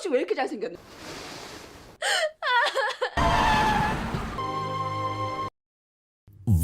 혹시 왜 이렇게 잘생겼나?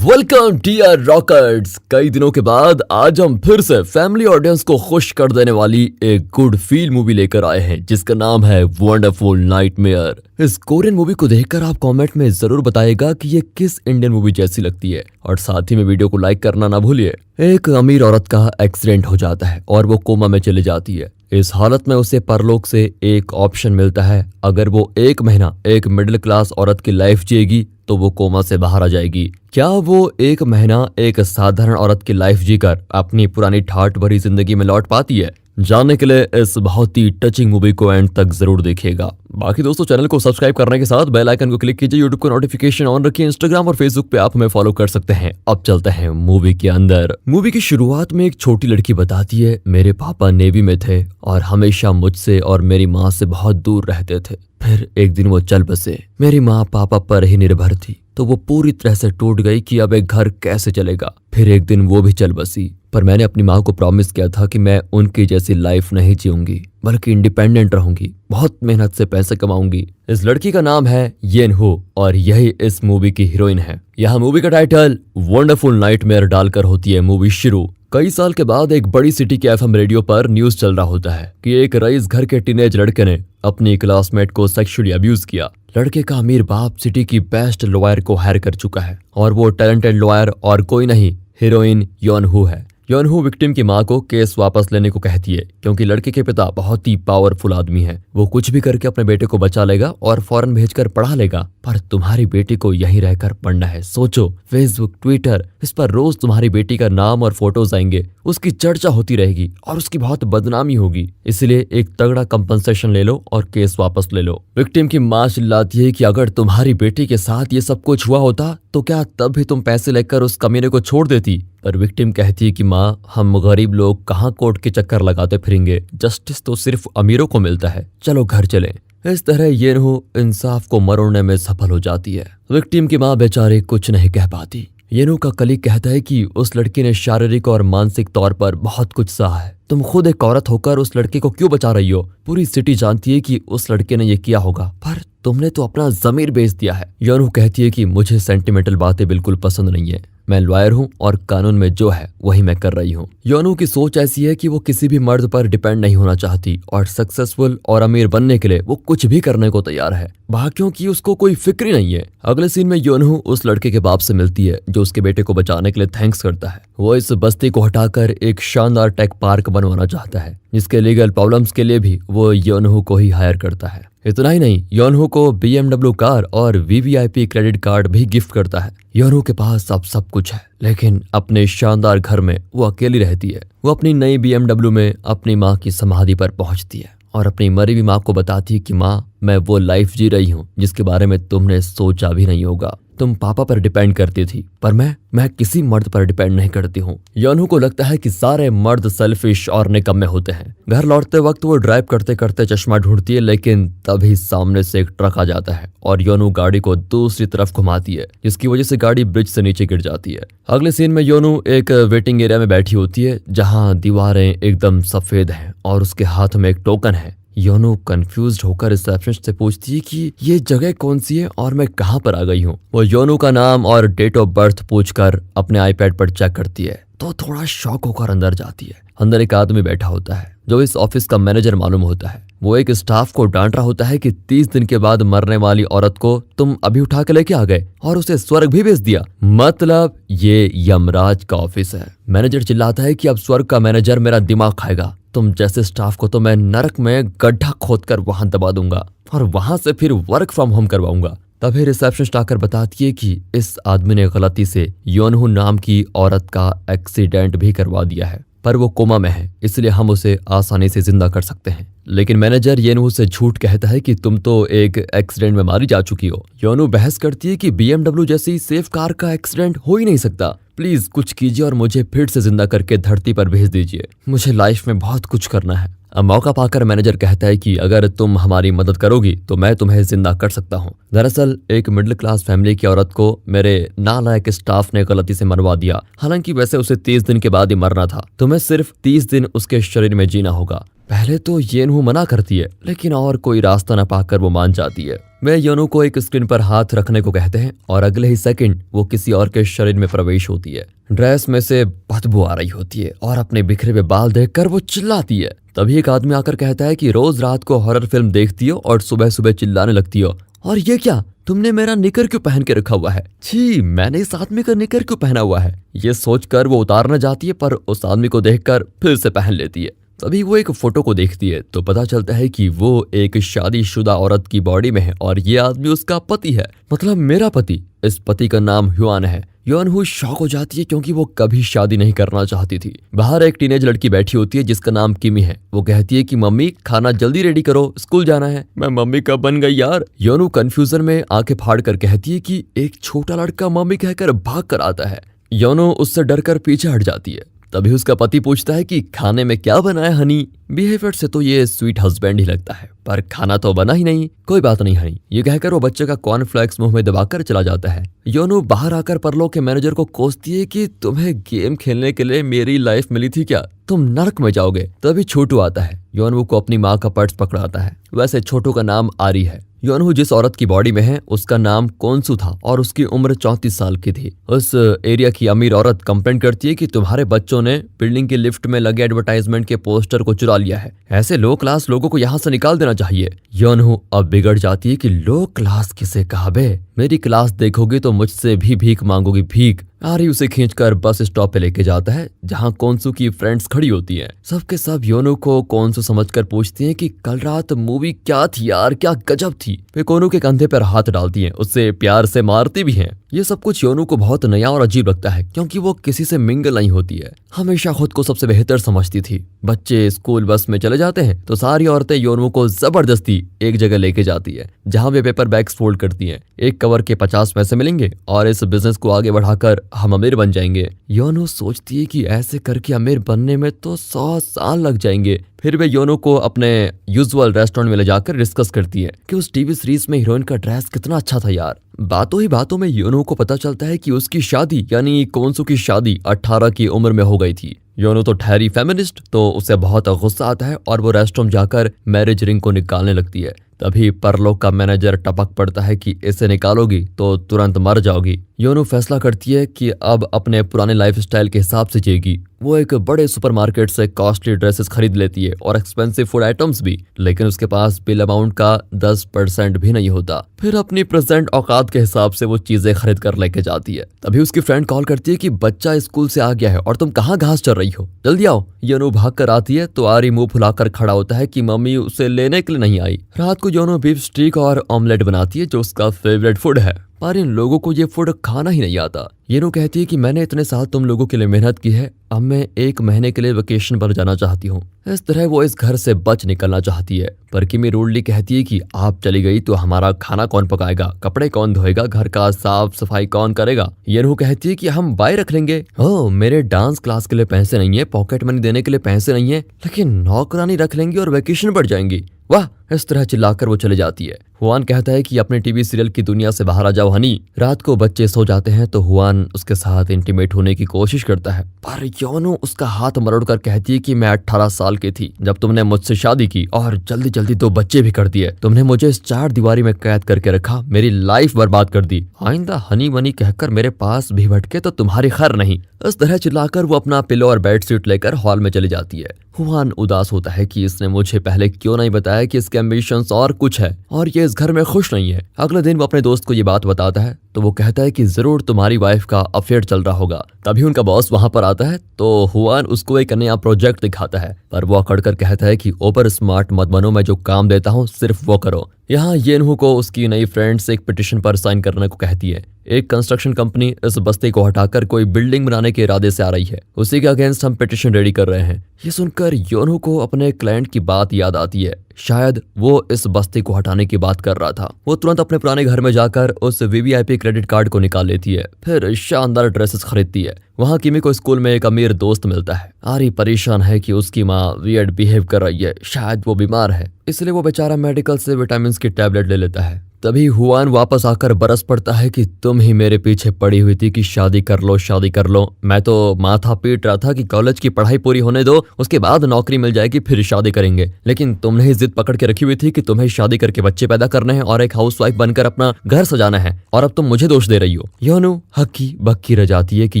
Welcome dear rockers. कई दिनों के बाद आज हम फिर से फैमिली ऑडियंस को खुश कर देने वाली एक गुड फील मूवी लेकर आए हैं जिसका नाम है वंडरफुल नाइटमेयर। इस कोरियन मूवी को देखकर आप कमेंट में जरूर बताइएगा कि ये किस इंडियन मूवी जैसी लगती है, और साथ ही में वीडियो को लाइक करना ना भूलिए। एक अमीर औरत का एक्सीडेंट हो जाता है और वो कोमा में चली जाती है। इस हालत में उसे परलोक से एक ऑप्शन मिलता है, अगर वो 1 महीना एक मिडिल क्लास औरत की लाइफ जिएगी तो वो कोमा से बाहर आ जाएगी। क्या वो 1 महीना एक साधारण औरत की लाइफ जीकर अपनी पुरानी ठाठ भरी जिंदगी में लौट पाती है? जानने के लिए इस बहुत ही टचिंग मूवी को एंड तक जरूर देखिएगा। बाकी दोस्तों, चैनल को सब्सक्राइब करने के साथ बेल आइकन को क्लिक कीजिए, यूट्यूब को नोटिफिकेशन ऑन रखिए, इंस्टाग्राम और फेसबुक पे आप हमें फॉलो कर सकते हैं। अब चलते हैं मूवी के अंदर। मूवी की शुरुआत में एक छोटी लड़की बताती है, मेरे पापा नेवी में थे और हमेशा मुझसे और मेरी माँ से बहुत दूर रहते थे। फिर एक दिन वो चल बसे। मेरी माँ पापा पर ही निर्भर थी तो वो पूरी तरह से टूट गई कि अब एक घर कैसे चलेगा। फिर एक दिन वो भी चल बसी, पर मैंने अपनी माँ को प्रॉमिस किया था कि मैं उनकी जैसी लाइफ नहीं जीऊंगी बल्कि इंडिपेंडेंट रहूंगी, बहुत मेहनत से पैसे कमाऊंगी। इस लड़की का नाम है येन हो और यही इस मूवी की हीरोइन है। यहाँ मूवी का टाइटल वंडरफुल नाइटमेयर डालकर होती है मूवी शुरू। कई साल के बाद एक बड़ी सिटी के एफएम रेडियो पर न्यूज चल रहा होता है कि एक रईस घर के टीनेज लड़के ने अपनी क्लासमेट को सेक्सुअली अब्यूज किया। लड़के का अमीर बाप सिटी की बेस्ट लॉयर को हायर कर चुका है और वो टैलेंटेड लॉयर और कोई नहीं, हीरोइन योनहू है। योनहू विक्टिम की माँ को केस वापस लेने को कहती है क्योंकि लड़के के पिता बहुत ही पावरफुल आदमी है। वो कुछ भी करके अपने बेटे को बचा लेगा और फॉरेन भेजकर पढ़ा लेगा, पर तुम्हारी बेटी को यहीं रहकर पढ़ना है। सोचो, फेसबुक, ट्विटर, इस पर रोज तुम्हारी बेटी का नाम और फोटोज आएंगे, उसकी चर्चा होती रहेगी और उसकी बहुत बदनामी होगी। इसलिए एक तगड़ा कंपनसेशन ले लो और केस वापस ले लो। विक्टिम की माँ चिल्लाती है कि अगर तुम्हारी बेटी के साथ ये सब कुछ हुआ होता तो क्या तब भी तुम पैसे लेकर उस कमीने को छोड़ देती? पर विक्टिम कहती है कि माँ, हम गरीब लोग कहाँ कोर्ट के चक्कर लगाते फिरेंगे, जस्टिस तो सिर्फ अमीरों को मिलता है, चलो घर चलें। इस तरह येनहू इंसाफ को मरोड़ने में सफल हो जाती है। विक्टिम की माँ बेचारी कुछ नहीं कह पाती। येनहू का कलीग कहता है कि उस लड़की ने शारीरिक और मानसिक तौर पर बहुत कुछ सहा है, तुम खुद एक औरत होकर उस लड़के को क्यों बचा रही हो? पूरी सिटी जानती है कि उस लड़के ने ये किया होगा, पर तुमने तो अपना जमीर बेच दिया है। योनहू कहती है कि मुझे सेंटिमेंटल बातें बिल्कुल पसंद नहीं है, मैं लॉयर हूँ और कानून में जो है वही मैं कर रही हूँ। योनहू की सोच ऐसी है कि वो किसी भी मर्द पर डिपेंड नहीं होना चाहती और सक्सेसफुल और अमीर बनने के लिए वो कुछ भी करने को तैयार है, बाकियों की उसको कोई फिक्र ही नहीं है। अगले सीन में योनहू उस लड़के के बाप से मिलती है जो उसके बेटे को बचाने के लिए थैंक्स करता है। वो इस बस्ती को हटाकर एक शानदार टेक पार्क बनवाना चाहता है जिसके लीगल प्रॉब्लम्स के लिए भी वो योनहू को ही हायर करता है। इतना ही नहीं, योनहू को BMW कार और VVIP क्रेडिट कार्ड भी गिफ्ट करता है। योनहू के पास अब सब कुछ है, लेकिन अपने शानदार घर में वो अकेली रहती है। वो अपनी नई BMW में अपनी माँ की समाधि पर पहुंचती है और अपनी मरी हुई माँ को बताती है कि माँ, मैं वो लाइफ जी रही हूँ जिसके बारे में तुमने सोचा भी नहीं होगा। तुम पापा पर डिपेंड करती थी, पर मैं किसी मर्द पर डिपेंड नहीं करती हूँ। योनहू को लगता है कि सारे मर्द सेल्फिश और निकम्मे होते हैं। घर लौटते वक्त वो ड्राइव करते करते चश्मा ढूंढती है, लेकिन तभी सामने से एक ट्रक आ जाता है और योनहू गाड़ी को दूसरी तरफ घुमाती है, जिसकी वजह से गाड़ी ब्रिज से नीचे गिर जाती है। अगले सीन में योनहू एक वेटिंग एरिया में बैठी होती है जहाँ दीवारें एकदम सफेद हैं और उसके हाथ में एक टोकन है। योनहू कंफ्यूज्ड होकर रिसेप्शनिस्ट से पूछती है कि ये जगह कौन सी है और मैं कहाँ पर आ गई हूँ। वो योनहू का नाम और डेट ऑफ बर्थ पूछकर अपने आईपैड पर चेक करती है तो थोड़ा शॉक होकर अंदर जाती है। अंदर एक आदमी बैठा होता है जो इस ऑफिस का मैनेजर मालूम होता है। वो एक स्टाफ को डांट रहा होता है कि 30 दिन के बाद मरने वाली औरत को तुम अभी उठा के लेके आ गए और उसे स्वर्ग भी भेज दिया, मतलब ये यमराज का ऑफिस है। मैनेजर चिल्लाता है कि अब स्वर्ग का मैनेजर मेरा दिमाग खाएगा, तुम जैसे स्टाफ को तो मैं नरक में गड्ढा खोदकर वहां दबा दूंगा और वहां से फिर वर्क फ्रॉम होम करवाऊंगा। तभी रिसेप्शनिस्ट आकर बताती है कि इस आदमी ने गलती से योनहू नाम की औरत का एक्सीडेंट भी करवा दिया है, पर वो कोमा में है, इसलिए हम उसे आसानी से जिंदा कर सकते हैं। लेकिन मैनेजर योनहू से झूठ कहता है कि तुम तो एक एक्सीडेंट में मारी जा चुकी हो। योनहू बहस करती है कि BMW जैसी सेफ कार का एक्सीडेंट हो ही नहीं सकता, प्लीज कुछ कीजिए और मुझे फिर से जिंदा करके धरती पर भेज दीजिए, मुझे लाइफ में बहुत कुछ करना है। अब मौका पाकर मैनेजर कहता है कि अगर तुम हमारी मदद करोगी तो मैं तुम्हें जिंदा कर सकता हूँ। दरअसल एक मिडिल क्लास फैमिली की औरत को मेरे नालायक स्टाफ ने गलती से मरवा दिया, हालांकि वैसे उसे 30 दिन के बाद ही मरना था। तुम्हें सिर्फ 30 दिन उसके शरीर में जीना होगा, पहले तो येनहू मना करती है, लेकिन और कोई रास्ता न पाकर वो मान जाती है। वे योनू को एक स्क्रीन पर हाथ रखने को कहते हैं और अगले ही सेकंड वो किसी और के शरीर में प्रवेश होती है। ड्रेस में से बदबू आ रही होती है और अपने बिखरे हुए बाल देखकर वो चिल्लाती है। तभी एक आदमी आकर कहता है कि रोज रात को हॉरर फिल्म देखती हो और सुबह सुबह चिल्लाने लगती हो, और ये क्या, तुमने मेरा निकर क्यों पहन के रखा हुआ है? छी, मैंने इस आदमी का निकर क्यों पहना हुआ है? ये सोचकर वो उतारना चाहती है, पर उस आदमी को देखकर फिर से पहन लेती है। तभी वो एक फोटो को देखती है तो पता चलता है कि वो एक शादीशुदा औरत की बॉडी में है और ये आदमी उसका पति है, मतलब मेरा पति। इस पति का नाम ह्युआन है। योनहू शॉक हो जाती है क्योंकि वो कभी शादी नहीं करना चाहती थी। बाहर एक टीनेज लड़की बैठी होती है जिसका नाम किमी है। वो कहती है कि मम्मी खाना जल्दी रेडी करो, स्कूल जाना है। मैं मम्मी कब बन गई यार? योनहू कंफ्यूजन में आंखें फाड़ कर कहती है कि एक छोटा लड़का मम्मी कहकर भाग कर आता है। योनहू उससे डरकर पीछे हट जाती है। तभी उसका पति पूछता है कि खाने में क्या बना है हनी? बिहेवियर से तो ये स्वीट हस्बैंड ही लगता है, पर खाना तो बना ही नहीं। कोई बात नहीं हनी, ये कहकर वो बच्चे का कॉर्नफ्लेक्स मुंह में दबाकर चला जाता है। योनू बाहर आकर परलो के मैनेजर को कोसती है कि तुम्हें गेम खेलने के लिए मेरी लाइफ मिली थी क्या? तुम नरक में जाओगे। तभी छोटू आता है। योनू को अपनी माँ का पर्स पकड़ाता है। वैसे छोटू का नाम आरी है। योनहू जिस औरत की बॉडी में है उसका नाम कोन्सू था और उसकी उम्र 34 साल की थी। उस एरिया की अमीर औरत कंप्लेंट करती है कि तुम्हारे बच्चों ने बिल्डिंग के लिफ्ट में लगे एडवर्टाइजमेंट के पोस्टर को चुरा लिया है। ऐसे लो क्लास लोगों को यहाँ से निकाल देना चाहिए। योनहू अब बिगड़ जाती है कि लो क्लास किसे कहा बे? मेरी क्लास देखोगी तो मुझसे भी भीख मांगोगी, भीख। आरी उसे खींचकर बस स्टॉप पे लेके जाता है जहाँ कोन्सू की फ्रेंड्स खड़ी होती हैं। सबके सब योनू को कोन्सू समझकर पूछती हैं कि कल रात मूवी क्या थी यार, क्या गजब थी। वे कोनू के कंधे पर हाथ डालती हैं, उससे प्यार से मारती भी हैं। ये सब कुछ योनू को बहुत नया और अजीब लगता है क्योंकि वो किसी से मिंगल नहीं होती है। हमेशा खुद को सबसे बेहतर समझती थी। बच्चे स्कूल बस में चले जाते हैं तो सारी औरतें योनू को जबरदस्ती एक जगह लेके जाती है जहाँ वे पेपर बैग्स फोल्ड करती हैं। एक कवर के 50 पैसे मिलेंगे और इस बिजनेस को आगे बढ़ाकर हम अमीर बन जाएंगे। योनू सोचती है कि ऐसे करके अमीर बनने में तो 100 साल लग जाएंगे। फिर वे योनू को अपने यूजुअल रेस्टोरेंट में ले जाकर डिस्कस करती है कि उस टीवी सीरीज में हीरोइन का ड्रेस कितना अच्छा था यार। बातों ही बातों में योनू को पता चलता है कि उसकी शादी यानी कोन्सू की शादी 18 की उम्र में हो गई थी। योनू तो ठहरी फेमिनिस्ट, तो उसे बहुत गुस्सा आता है और वो रेस्टोरेंट जाकर मैरिज रिंग को निकालने लगती है। तभी परलोक का मैनेजर टपक पड़ता है कि इसे निकालोगी तो तुरंत मर जाओगी। योनू फैसला करती है कि अब अपने पुराने लाइफस्टाइल के हिसाब से जिएगी। वो एक बड़े सुपरमार्केट से कॉस्टली ड्रेसेस खरीद लेती है और एक्सपेंसिव फूड आइटम्स भी, लेकिन उसके पास बिल अमाउंट का 10% भी नहीं होता। फिर अपनी प्रेजेंट औकात के हिसाब से वो चीजें खरीद कर लेके जाती है। तभी उसकी फ्रेंड कॉल करती है कि बच्चा स्कूल से आ गया है और तुम कहाँ घास चर रही हो, जल्दी आओ। योनू भाग कर आती है तो आरी मुंह फुलाकर खड़ा होता है कि मम्मी उसे लेने के लिए नहीं आई। रात को योनू बीफ स्टीक और ऑमलेट बनाती है जो उसका फेवरेट फूड है, पर इन लोगों को ये फूड खाना ही नहीं आता। योनू कहती है कि मैंने इतने साल तुम लोगों के लिए मेहनत की है, अब मैं 1 महीने के लिए वेकेशन पर जाना चाहती हूँ। इस तरह वो इस घर से बच निकलना चाहती है, पर किमी रूडली कहती है कि आप चली गई तो हमारा खाना कौन पकाएगा, कपड़े कौन धोएगा, घर का साफ सफाई कौन करेगा। योनू कहती है कि हम बाय रख लेंगे। ओह, मेरे डांस क्लास के लिए पैसे नहीं है, पॉकेट मनी देने के लिए पैसे नहीं है, लेकिन नौकरानी रख लेंगी और वेकेशन पर जाएंगी। वाह, इस तरह चिल्लाकर वो चले जाती है। हुआन कहता है कि अपने टीवी सीरियल की दुनिया से बाहर आ जाओ हनी। रात को बच्चे सो जाते हैं तो हुआन उसके साथ इंटीमेट होने की कोशिश करता है, पर योनू उसका हाथ मरोड़कर कहती है कि मैं 18 साल की थी जब तुमने मुझसे शादी की और जल्दी जल्दी 2 बच्चे भी कर दिए। तुमने मुझे इस 4 दीवारी में कैद करके रखा, मेरी लाइफ बर्बाद कर दी। आइंदा हनी वनी कहकर मेरे पास भी भटके तो तुम्हारी खैर नहीं। इस तरह चिल्लाकर वो अपना पिलो और बेडशीट लेकर हॉल में चली जाती है। हुआन उदास होता है कि इसने मुझे पहले क्यों नहीं बताया कि इसके एम्बिशंस और कुछ है और ये इस घर में खुश नहीं है। अगले दिन वो अपने दोस्त को ये बात बताता है तो वो कहता है कि जरूर तुम्हारी वाइफ का अफेयर चल रहा होगा। तभी उनका बॉस वहां पर आता है तो हुआन उसको एक नया प्रोजेक्ट दिखाता है, पर वो अकड़कर कहता है कि ओवर स्मार्ट मत बनो, मैं जो काम देता हूँ सिर्फ वो करो। यहाँ येनहू को उसकी नई फ्रेंड्स एक पिटिशन पर साइन करने को कहती है। एक कंस्ट्रक्शन कंपनी इस बस्ती को हटाकर कोई बिल्डिंग बनाने के इरादे से आ रही है, उसी के अगेंस्ट हम पिटिशन रेडी कर रहे हैं। ये सुनकर योनहू को अपने क्लाइंट की बात याद आती है, शायद वो इस बस्ती को हटाने की बात कर रहा था। वो तुरंत अपने पुराने घर में जाकर उस वीवीआईपी क्रेडिट कार्ड को निकाल लेती है, फिर शानदार ड्रेसेस खरीदती है। वहाँ किमी को स्कूल में एक अमीर दोस्त मिलता है। आरी परेशान है कि उसकी माँ वियर्ड बिहेव कर रही है, शायद वो बीमार है, इसलिए वो बेचारा मेडिकल से विटामिन की टैबलेट ले लेता है। तभी हुआन वापस आकर बरस पड़ता है कि तुम ही मेरे पीछे पड़ी हुई थी कि शादी कर लो शादी कर लो। मैं तो माथा पीट रहा था कि कॉलेज की पढ़ाई पूरी होने दो, उसके बाद नौकरी मिल जाएगी फिर शादी करेंगे, लेकिन तुमने ही जिद पकड़ के रखी हुई थी कि तुम्हें शादी करके बच्चे पैदा करने हैं और एक हाउसवाइफ बनकर अपना घर सजाना है, और अब तुम मुझे दोष दे रही हो। योनू हक्की बक्की रह जाती है कि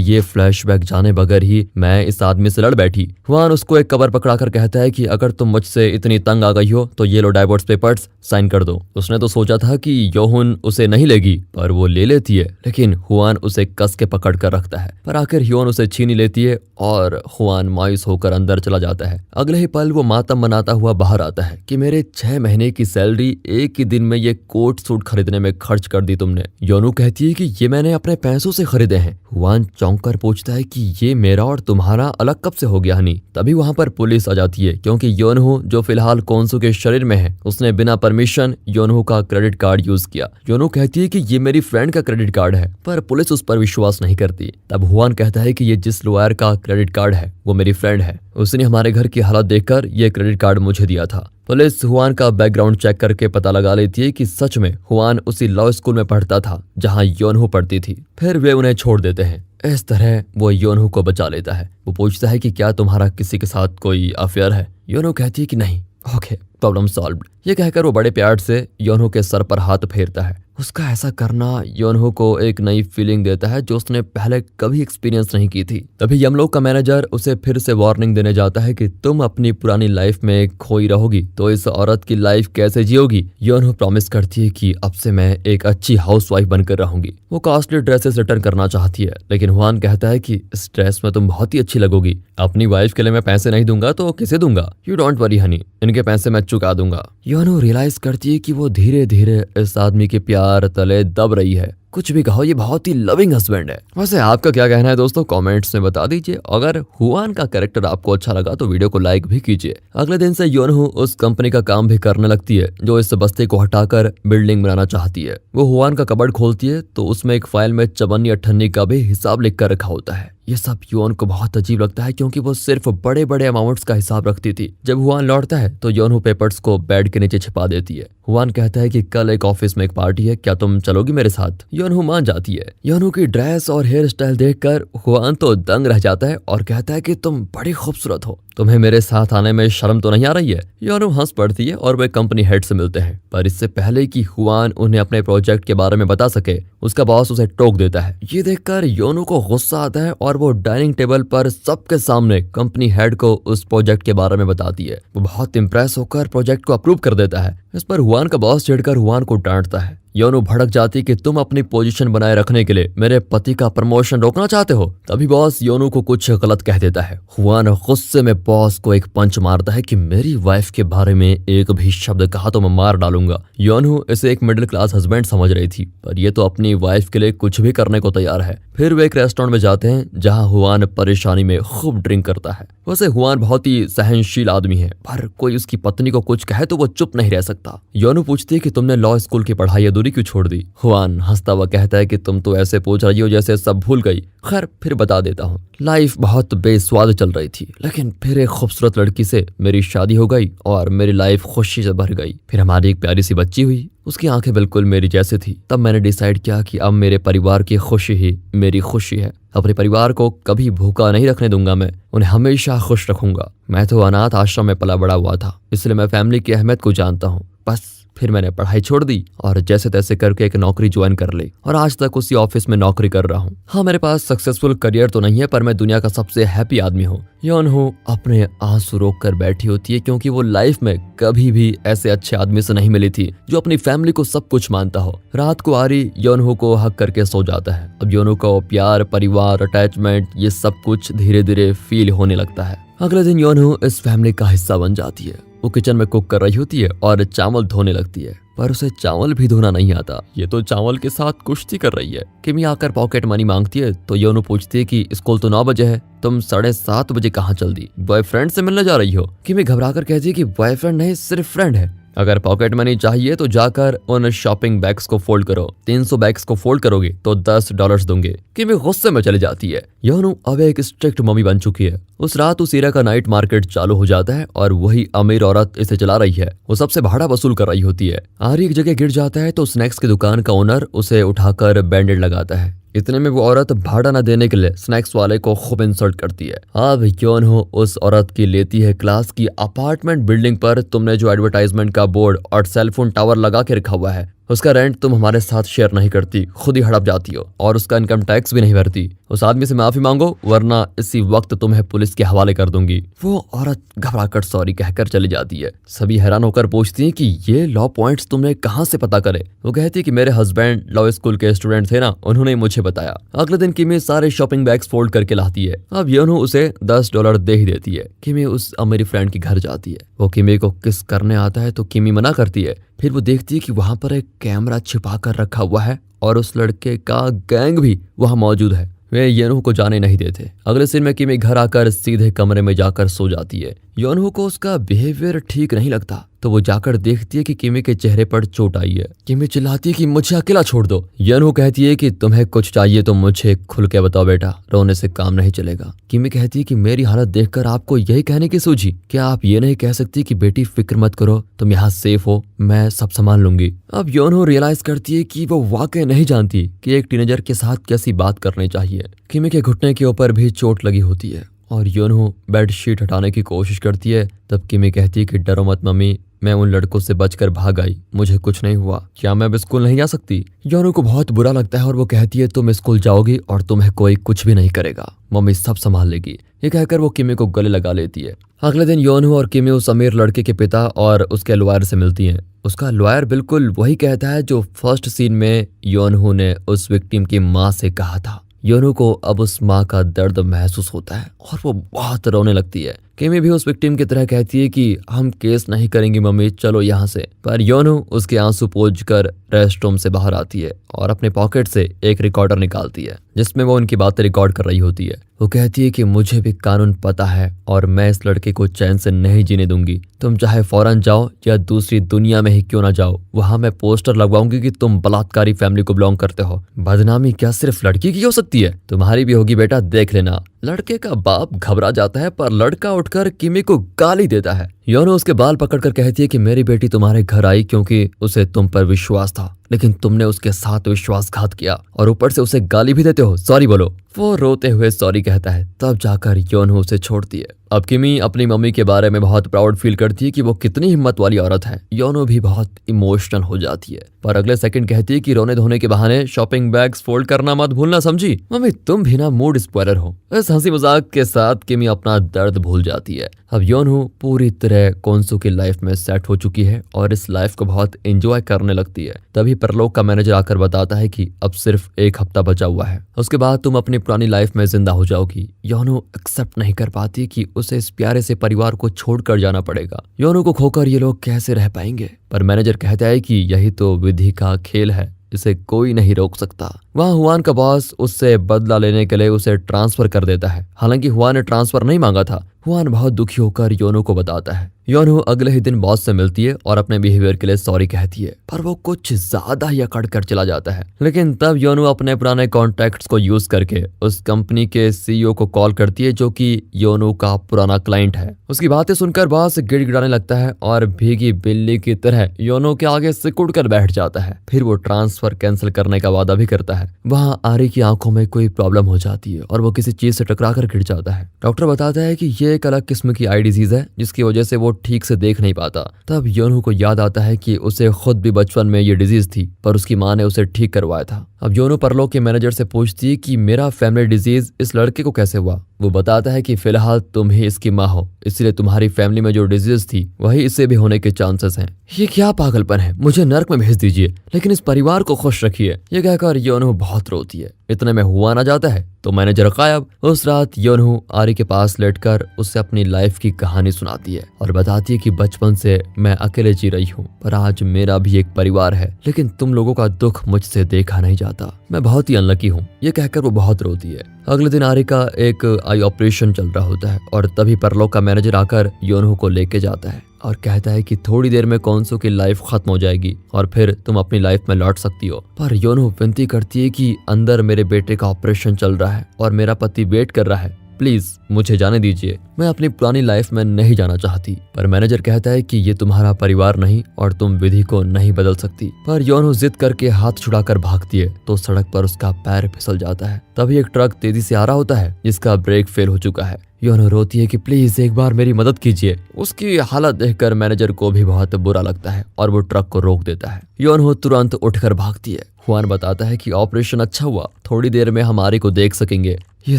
ये फ्लैशबैक जाने बगैर ही मैं इस आदमी से लड़ बैठी। हुआन उसको एक कबर पकड़ा कर कहता है कि अगर तुम मुझसे इतनी तंग आ गई हो तो ये लो डाइवोर्स पेपर्स, साइन कर दो। उसने तो सोचा था कि योहुन उसे नहीं लेगी, पर वो ले लेती है, लेकिन हुआन उसे कस के पकड़ कर रखता है। पर आखिर ह्योन उसे छीन लेती है और हुआन मायूस होकर अंदर चला जाता है। अगले ही पल वो मातम मनाता हुआ बाहर आता है कि मेरे 6 महीने की सैलरी एक ही दिन में ये कोट सूट खरीदने में खर्च कर दी तुमने। योनू कहती है कि ये मैंने अपने पैसों से खरीदे हैं। हुआन चौंक कर पूछता है कि ये मेरा और तुम्हारा अलग कब से हो गया हनी। तभी वहां पर पुलिस आ जाती है क्योंकि योनहू जो फिलहाल कोन्सू के शरीर में है उसने बिना परमिशन योनहू का क्रेडिट कार्ड यूज किया। योनू कहती है कि ये मेरी फ्रेंड का क्रेडिट कार्ड है, पर पुलिस उस पर विश्वास नहीं करती। तब हुआन कहता है कि ये जिस लॉयर का क्रेडिट कार्ड है वो मेरी फ्रेंड है, उसने हमारे घर की हालत देखकर ये क्रेडिट कार्ड मुझे दिया था। पुलिस हुआन का बैकग्राउंड चेक करके पता लगा लेती है कि सच में हुआन उसी लॉ स्कूल में पढ़ता था जहां योनहू पढ़ती थी। फिर वे उन्हें छोड़ देते हैं। इस तरह वो योनहू को बचा लेता है। वो पूछता है कि क्या तुम्हारा किसी के साथ कोई अफेयर है। योनहू कहती है कि नहीं। Okay, problem solved. ये कहकर वो बड़े प्यार से योनहू के सर पर हाथ फेरता है। उसका ऐसा करना योनहू को एक नई फीलिंग देता है जो उसने पहले कभी एक्सपीरियंस नहीं की थी। तभी यमलोक का मैनेजर उसे फिर से वार्निंग देने जाता है कि तुम अपनी पुरानी लाइफ में खोई रहोगी तो इस औरत की लाइफ कैसे जियोगी। योनहू प्रॉमिस करती है कि अब से मैं एक अच्छी हाउसवाइफ बनकर रहूंगी। वो कॉस्टली ड्रेसेस रिटर्न करना चाहती है, लेकिन हुआन कहता है कि इस ड्रेस में तुम बहुत ही अच्छी लगोगी। अपनी वाइफ के लिए मैं पैसे नहीं दूंगा तो किसे दूंगा। यू डोंट वरी हनी, इनके पैसे मैं चुका दूंगा। योनहू रियलाइज करती है कि वो धीरे धीरे इस आदमी के प्यार तले दब रही है। कुछ भी कहो, ये बहुत ही लविंग हस्बैंड है। वैसे आपका क्या कहना है दोस्तों, कमेंट्स में बता दीजिए। अगर हुआन का कैरेक्टर आपको अच्छा लगा तो वीडियो को लाइक भी कीजिए। अगले दिन से योनहू उस कंपनी का काम भी करने लगती है जो इस बस्ती को हटाकर बिल्डिंग बनाना चाहती है। वो हुआन का कबर्ड खोलती है तो उसमें एक फाइल में चवन्नी अठन्नी का भी हिसाब लिख कर रखा होता है। ये सब योन को बहुत अजीब लगता है क्योंकि वो सिर्फ बड़े बड़े अमाउंट्स का हिसाब रखती थी। जब हुआन लौटता है तो योनहू पेपर्स को बेड के नीचे छिपा देती है। हुआन कहता है कि कल एक ऑफिस में एक पार्टी है, क्या तुम चलोगी मेरे साथ। योनहू मान जाती है। योनहू की ड्रेस और हेयर स्टाइल देखकर हुआन तो दंग रह जाता है और कहता है कि तुम बड़ी खूबसूरत हो, तुम्हें मेरे साथ आने में शर्म तो नहीं आ रही है। योनहू हंस पड़ती है और वे कंपनी हेड से मिलते हैं, पर इससे पहले कि हुआन उन्हें अपने प्रोजेक्ट के बारे में बता सके उसका बॉस उसे टोक देता है। ये देखकर योनहू को गुस्सा आता है और वो डाइनिंग टेबल पर सबके सामने कंपनी हेड को उस प्रोजेक्ट के बारे में बताती है। वो बहुत इंप्रेस होकर प्रोजेक्ट को अप्रूव कर देता है। इस पर हुआन का बॉस चिढ़कर हुआन को डांटता है। योनहू भड़क जाती कि तुम अपनी पोजीशन बनाए रखने के लिए मेरे पति का प्रमोशन रोकना चाहते हो। तभी बॉस योनहू को कुछ गलत कह देता है। हुआन गुस्से में बॉस को एक पंच मारता है कि मेरी वाइफ के बारे में एक भी शब्द कहा तो मैं मार डालूंगा। योनहू इसे एक मिडिल क्लास हस्बैंड समझ रही थी, पर ये तो अपनी वाइफ के लिए कुछ भी करने को तैयार है। फिर वे एक रेस्टोरेंट में जाते हैं जहां हुआन परेशानी में खूब ड्रिंक करता है। वैसे हुआन बहुत ही सहनशील आदमी है, पर कोई उसकी पत्नी को कुछ कहे तो वो चुप नहीं रह सकता। योनहू पूछती है कि तुमने लॉ स्कूल की पढ़ाई अधूरी क्यों छोड़ दी। हुआन हंसता हुआ कहता है कि तुम तो ऐसे पूछ रही हो जैसे सब भूल गई। खैर फिर बता देता हूँ। लाइफ बहुत बेस्वाद चल रही थी, लेकिन फिर एक खूबसूरत लड़की से मेरी शादी हो गई और मेरी लाइफ खुशी से भर गई। फिर हमारी एक प्यारी सी बच्ची हुई, उसकी आंखें बिल्कुल मेरी जैसी थी। तब मैंने डिसाइड किया कि अब मेरे परिवार की खुशी ही मेरी खुशी है। अपने परिवार को कभी भूखा नहीं रखने दूंगा, मैं उन्हें हमेशा खुश रखूंगा। मैं तो अनाथ आश्रम में पला बड़ा हुआ था, इसलिए मैं फैमिली की अहमियत को जानता हूँ। बस फिर मैंने पढ़ाई छोड़ दी और जैसे तैसे करके एक नौकरी ज्वाइन कर ली और आज तक उसी ऑफिस में नौकरी कर रहा हूँ। हाँ, मेरे पास सक्सेसफुल करियर तो नहीं है, पर मैं दुनिया का सबसे हैप्पी आदमी हूँ। योनहू अपने आंसू रोक कर बैठी होती है क्योंकि वो लाइफ में कभी भी ऐसे अच्छे आदमी से नहीं मिली थी जो अपनी फैमिली को सब कुछ मानता हो। रात को आरी योनहू को हक करके सो जाता है। अब योनहू को प्यार, परिवार, अटैचमेंट ये सब कुछ धीरे धीरे फील होने लगता है। अगले दिन योनहू इस फैमिली का हिस्सा बन जाती है। वो किचन में कुक कर रही होती है और चावल धोने लगती है, पर उसे चावल भी धोना नहीं आता। ये तो चावल के साथ कुश्ती कर रही है। किमी आकर पॉकेट मनी मांगती है तो योनहू पूछती है कि स्कूल तो 9 बजे है, तुम 7:30 बजे कहाँ चल दी? बॉयफ्रेंड से मिलने जा रही हो? किमी घबरा कर कहती है कि बॉयफ्रेंड नहीं, सिर्फ फ्रेंड है। अगर पॉकेट मनी चाहिए तो जाकर उन शॉपिंग बैग्स को फोल्ड करो। 300 बैग्स को फोल्ड करोगे तो $10 दूंगे। किमी गुस्से में चली जाती है। योनू अब एक स्ट्रिक्ट मम्मी बन चुकी है। उस रात उस एरिया का नाइट मार्केट चालू हो जाता है और वही अमीर औरत इसे चला रही है। वो सबसे भाड़ा वसूल कर रही होती है। आरी एक जगह गिर जाता है तो स्नैक्स की दुकान का ओनर उसे उठाकर बैंडेड लगाता है। इतने में वो औरत भाड़ा न देने के लिए स्नैक्स वाले को खूब इंसल्ट करती है। अब योनहू उस औरत की लेती है क्लास की अपार्टमेंट बिल्डिंग पर तुमने जो एडवर्टाइजमेंट का बोर्ड और सेलफोन टावर लगा के रखा हुआ है उसका रेंट तुम हमारे साथ शेयर नहीं करती, खुद ही हड़प जाती हो और उसका इनकम टैक्स भी नहीं भरती। उस आदमी से माफी मांगो वरना इसी वक्त तुम्हें पुलिस के हवाले कर दूंगी। वो औरत घबराकर सॉरी कहकर चली जाती है। सभी हैरान होकर पूछती हैं कि ये लॉ पॉइंट्स तुमने कहाँ से पता करे। वो कहती है कि मेरे हस्बैंड लॉ स्कूल के स्टूडेंट थे ना, उन्होंने मुझे बताया। अगले दिन किमी सारे शॉपिंग बैग्स फोल्ड करके लाती है। अब योनहू उसे $10 दे ही देती है। किमी उस मेरी फ्रेंड के घर जाती है। वो किमी को किस करने आता है तो किमी मना करती है। फिर वो देखती है कि वहां पर एक कैमरा छिपा कर रखा हुआ है और उस लड़के का गैंग भी वहां मौजूद है। वे योनहू को जाने नहीं देते। अगले दिन में किमी घर आकर सीधे कमरे में जाकर सो जाती है। योनहू को उसका बिहेवियर ठीक नहीं लगता तो वो जाकर देखती है कि किमी के चेहरे पर चोट आई है। किमी चिल्लाती है कि मुझे अकेला छोड़ दो। योनहू कहती है कि तुम्हें कुछ चाहिए तो मुझे खुल के बताओ बेटा, रोने से काम नहीं चलेगा। किमी कहती है कि मेरी हालत देखकर आपको यही कहने की सूझी, क्या आप ये नहीं कह सकती कि बेटी फिक्र मत करो, तुम यहाँ सेफ हो, मैं सब संभाल लूंगी। अब योनहू रियलाइज करती है कि वो वाकई नहीं जानती कि एक टीनेजर के साथ कैसी बात करनी चाहिए। किमी के घुटने के ऊपर भी चोट लगी होती है और योनहू बेड शीट हटाने की कोशिश करती है। तब किमी कहती है कि डरो मत मम्मी, मैं उन लड़कों से बचकर भाग आई, मुझे कुछ नहीं हुआ, क्या मैं अब स्कूल नहीं जा सकती। योनहू को बहुत बुरा लगता है और वो कहती है तुम स्कूल जाओगी और तुम्हें कोई कुछ भी नहीं करेगा, मम्मी सब संभाल लेगी। ये कहकर वो किमी को गले लगा लेती है। अगले दिन योनहू और किमी उस अमीर लड़के के पिता और उसके लॉयर से मिलती हैं। उसका लॉयर बिल्कुल वही कहता है जो फर्स्ट सीन में योनहू ने उस विक्टिम की माँ से कहा था। योनहू को अब उस माँ का दर्द महसूस होता है और वो बहुत रोने लगती है। किमी भी उस विक्टिम की तरह कहती है कि हम केस नहीं करेंगे मम्मी, चलो यहाँ से। पर योनहू उसके आंसू पोंछकर रेस्टरूम से बाहर आती है और अपने पॉकेट से एक रिकॉर्डर निकालती है जिसमें वो उनकी बातें रिकॉर्ड कर रही होती है। वो कहती है कि मुझे भी कानून पता है और मैं इस लड़के को चैन से नहीं जीने दूंगी। तुम चाहे फौरन जाओ या दूसरी दुनिया में ही क्यों ना जाओ, वहां मैं पोस्टर लगवाऊंगी कि तुम बलात्कारी फैमिली को बिलोंग करते हो। बदनामी क्या सिर्फ लड़की की हो सकती है, तुम्हारी भी होगी बेटा, देख लेना। लड़के का बाप घबरा जाता है पर लड़का उठकर किमी को गाली देता है। योनहू उसके बाल पकड़कर कहती है कि मेरी बेटी तुम्हारे घर आई क्योंकि उसे तुम पर विश्वास था, लेकिन तुमने उसके साथ विश्वासघात किया और ऊपर से उसे गाली भी देते हो, सॉरी बोलो। वो रोते हुए सॉरी कहता है। तब जाकर योनहू उसे छोड़ती है। अब किमी अपनी मम्मी के बारे में बहुत प्राउड फील करती है कि वो कितनी हिम्मत वाली औरत है। योनहू भी बहुत इमोशनल हो जाती है पर अगले सेकंड कहती है कि रोने धोने के बहाने शॉपिंग बैग्स फोल्ड करना मत भूलना, समझी। मम्मी तुम भी ना मूड स्पॉइलर हो। इस हंसी मजाक के साथ किमी अपना दर्द भूल जाती है। अब योनहू पूरी तरह कोंसू की लाइफ में सेट हो चुकी है और इस लाइफ को बहुत एंजॉय करने लगती है। तभी परलोक का मैनेजर आकर बताता है कि अब सिर्फ 1 हफ्ता बचा हुआ है, उसके बाद तुम अपनी पुरानी लाइफ में जिंदा हो जाओगी। योनहू एक्सेप्ट नहीं कर पाती कि उसे इस प्यारे से परिवार को छोड़कर जाना पड़ेगा। योनहू को खोकर ये लोग कैसे रह पाएंगे, पर मैनेजर कहता है कि यही तो विधि का खेल है, इसे कोई नहीं रोक सकता। वहाँ हुआन का बॉस उससे बदला लेने के लिए उसे ट्रांसफर कर देता है। हालांकि हुआन ने ट्रांसफर नहीं मांगा था। हुआन बहुत दुखी होकर योनहू को बताता है। योनहू अगले ही दिन बॉस से मिलती है और अपने बिहेवियर के लिए सॉरी कहती है, पर वो कुछ ज्यादा ही अकड़ कर चला जाता है। लेकिन तब योनहू अपने पुराने कॉन्टैक्ट्स को यूज करके उस कंपनी के सीईओ को कॉल करती है जो कि योनहू का पुराना क्लाइंट है। उसकी बातें सुनकर बॉस गिड़गिड़ाने लगता है और भीगी बिल्ली की तरह योनहू के आगे सिकुड़ कर बैठ जाता है। फिर वो ट्रांसफर कैंसिल करने का वादा भी करता है। वहाँ आरी की आंखों में कोई प्रॉब्लम हो जाती है और वो किसी चीज से टकरा कर गिर जाता है। डॉक्टर बताता है कि ये एक अलग किस्म की आई डिजीज है जिसकी वजह से वो ठीक से देख नहीं पाता। तब योनहू को याद आता है कि उसे खुद भी बचपन में ये डिजीज थी पर उसकी माँ ने उसे ठीक करवाया था। अब योनहू परलोक के मैनेजर से पूछती है कि मेरा फैमिली डिजीज इस लड़के को कैसे हुआ। वो बताता है कि फिलहाल तुम ही इसकी माँ हो, इसलिए तुम्हारी फैमिली में जो डिजीज थी वही इसे भी होने के चांसेस हैं। ये क्या पागलपन है, मुझे नर्क में भेज दीजिए लेकिन इस परिवार को खुश रखिए। ये कहकर योनहू बहुत रोती है। इतने में हुआन आ जाता है तो मैनेजर गायब। उस रात योनहू आरी के पास लेटकर उसे अपनी लाइफ की कहानी सुनाती है और बताती है कि बचपन से मैं अकेले जी रही हूँ पर आज मेरा भी एक परिवार है, लेकिन तुम लोगों का दुख मुझसे देखा नहीं जाता, मैं बहुत ही अनलकी हूँ। ये कहकर वो बहुत रोती है। अगले दिन आरी का एक आई ऑपरेशन चल रहा होता है और तभी परलोक का मैनेजर आकर योनहू को लेके जाता है। और कहता है कि थोड़ी देर में कॉन्सो की लाइफ खत्म हो जाएगी और फिर तुम अपनी लाइफ में लौट सकती हो। पर योनहो विनती करती है कि अंदर मेरे बेटे का ऑपरेशन चल रहा है और मेरा पति वेट कर रहा है, प्लीज मुझे जाने दीजिए, मैं अपनी पुरानी लाइफ में नहीं जाना चाहती। पर मैनेजर कहता है कि ये तुम्हारा परिवार नहीं और तुम विधि को नहीं बदल सकती। पर योनहो जिद करके हाथ छुड़ाकर भागती है तो सड़क पर उसका पैर फिसल जाता है। तभी एक ट्रक तेजी से आ रहा होता है जिसका ब्रेक फेल हो चुका है। योनहो रोती है कि प्लीज एक बार मेरी मदद कीजिए। उसकी हालत देखकर मैनेजर को भी बहुत बुरा लगता है और वो ट्रक को रोक देता है। योनहो तुरंत उठकर भागती है। हुआन बताता है कि ऑपरेशन अच्छा हुआ, थोड़ी देर में हम आरी को देख सकेंगे। ये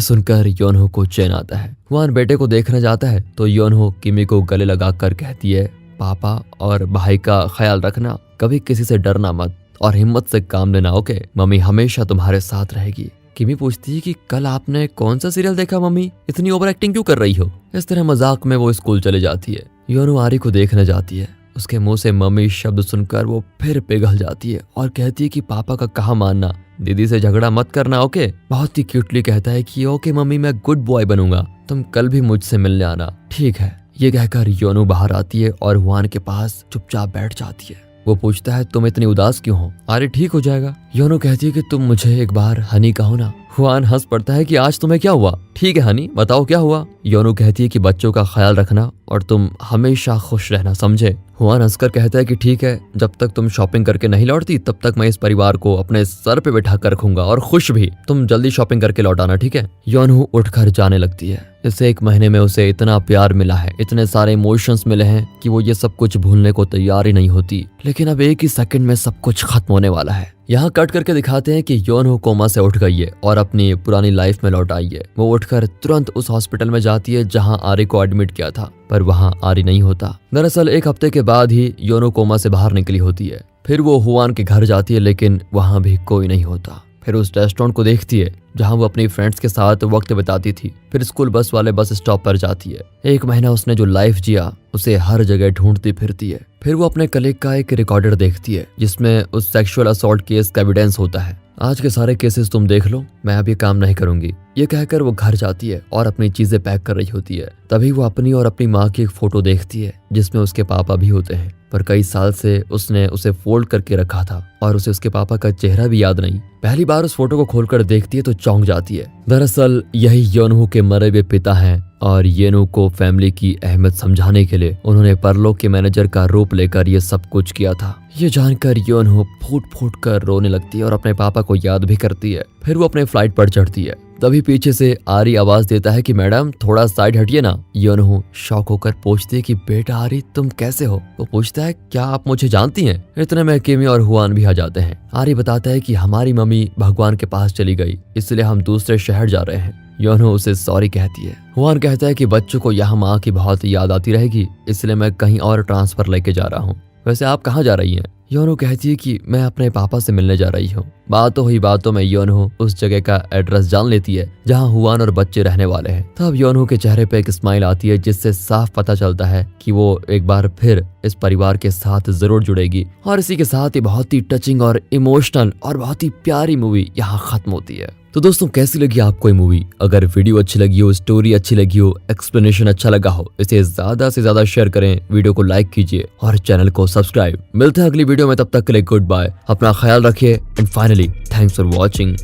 सुनकर योनहो को चैन आता है। हुआन बेटे को देखने जाता है तो योनहो किमी को गले लगाकर कहती है, पापा और भाई का ख्याल रखना, कभी किसी से डरना मत और हिम्मत से काम लेना, ओके? मम्मी हमेशा तुम्हारे साथ रहेगी। किमी पूछती है कि कल आपने कौन सा सीरियल देखा मम्मी, इतनी ओवर एक्टिंग क्यों कर रही हो? इस तरह मजाक में वो स्कूल चली जाती है। योनहो आरी को देखने जाती है। उसके मुंह से मम्मी शब्द सुनकर वो फिर पिघल जाती है और कहती है कि पापा का कहा मानना, दीदी से झगड़ा मत करना, ओके? बहुत ही क्यूटली कहता है कि ओके मम्मी, मैं गुड बॉय बनूंगा, तुम कल भी मुझसे मिलने आना, ठीक है? ये कहकर योनहो बाहर आती है और हुआन के पास चुपचाप बैठ जाती है। वो पूछता है तुम इतनी उदास क्यों हो? अरे ठीक हो जाएगा। योनहो कहती है कि तुम मुझे एक बार हनी कहो ना। हुआन हंस पड़ता है कि आज तुम्हें क्या हुआ? ठीक है हनी, बताओ क्या हुआ? योनहो कहती है कि बच्चों का ख्याल रखना और तुम हमेशा खुश रहना, समझे? हुआन हंसकर कहता है कि ठीक है, जब तक तुम शॉपिंग करके नहीं लौटती तब तक मैं इस परिवार को अपने सर पे बैठा कर रखूंगा और खुश भी। तुम जल्दी शॉपिंग करके लौटाना, ठीक है? योनहो उठकर जाने लगती है। इस 1 महीने में उसे इतना प्यार मिला है, इतने सारे इमोशंस मिले हैं कि वो ये सब कुछ भूलने को तैयार ही नहीं होती। लेकिन अब एक ही सेकंड में सब कुछ खत्म होने वाला है। यहाँ कट करके दिखाते हैं कि योनहो कोमा से उठ गई है और अपनी पुरानी लाइफ में लौट आई है। वो उठकर तुरंत उस हॉस्पिटल में जाती है जहाँ आरी को एडमिट किया था, पर वहाँ आरी नहीं होता। दरअसल 1 हफ्ते के बाद ही योनहो कोमा से बाहर निकली होती है। फिर वो हुआन के घर जाती है लेकिन वहाँ भी कोई नहीं होता। फिर उस रेस्टोरेंट को देखती है जहाँ वो अपनी फ्रेंड्स के साथ वक्त बिताती थी। फिर स्कूल बस वाले बस स्टॉप पर जाती है। 1 महीना उसने जो लाइफ जिया उसे हर जगह ढूंढती फिरती है। फिर वो अपने कलीग का एक रिकॉर्डर देखती है जिसमें उस सेक्सुअल असॉल्ट केस का एविडेंस होता है। आज के सारे केसेस तुम देख लो, मैं अब ये काम नहीं करूंगी। ये कहकर वो घर जाती है और अपनी चीजें पैक कर रही होती है। तभी वो अपनी और अपनी माँ की एक फोटो देखती है जिसमें उसके पापा भी होते हैं, पर कई साल से उसने उसे फोल्ड करके रखा था और उसे उसके पापा का चेहरा भी याद नहीं। पहली बार उस फोटो को खोलकर देखती है तो चौंक जाती है। दरअसल यही योनहो के मरे हुए पिता हैं और योनहो को फैमिली की अहमियत समझाने के लिए उन्होंने परलोक के मैनेजर का रूप लेकर ये सब कुछ किया था। ये जानकर योनहो फूट फूट कर रोने लगती है और अपने पापा को याद भी करती है। फिर वो अपने फ्लाइट पर चढ़ती है। तभी पीछे से आरी आवाज देता है कि मैडम थोड़ा साइड हटिए ना। योनहो शॉक होकर पूछती है कि बेटा आरी तुम कैसे हो? वो पूछता है क्या आप मुझे जानती हैं? इतने में किमी और हुआन भी आ जाते हैं। आरी बताता है कि हमारी मम्मी भगवान के पास चली गई, इसलिए हम दूसरे शहर जा रहे हैं। योनहो उसे सॉरी कहती है। हुआन कहता है कि बच्चों को यहाँ माँ की बहुत याद आती रहेगी, इसलिए मैं कहीं और ट्रांसफर लेके जा रहा हूँ। वैसे आप कहाँ जा रही हैं? योनहो कहती है कि मैं अपने पापा से मिलने जा रही हूँ। बातों ही बातों में योनहो उस जगह का एड्रेस जान लेती है जहाँ हुआन और बच्चे रहने वाले हैं। तब योनहो के चेहरे पे एक स्माइल आती है जिससे साफ पता चलता है कि वो एक बार फिर इस परिवार के साथ जरूर जुड़ेगी। और इसी के साथ ही बहुत ही टचिंग और इमोशनल और बहुत ही प्यारी मूवी यहाँ खत्म होती है। तो दोस्तों कैसी लगी आपको ये मूवी? अगर वीडियो अच्छी लगी हो, स्टोरी अच्छी लगी हो, एक्सप्लेनेशन अच्छा लगा हो, इसे ज्यादा से ज्यादा शेयर करें, वीडियो को लाइक कीजिए और चैनल को सब्सक्राइब। मिलते हैं अगली वीडियो में, तब तक के लिए गुड बाय, अपना ख्याल रखिए and finally thanks for watching.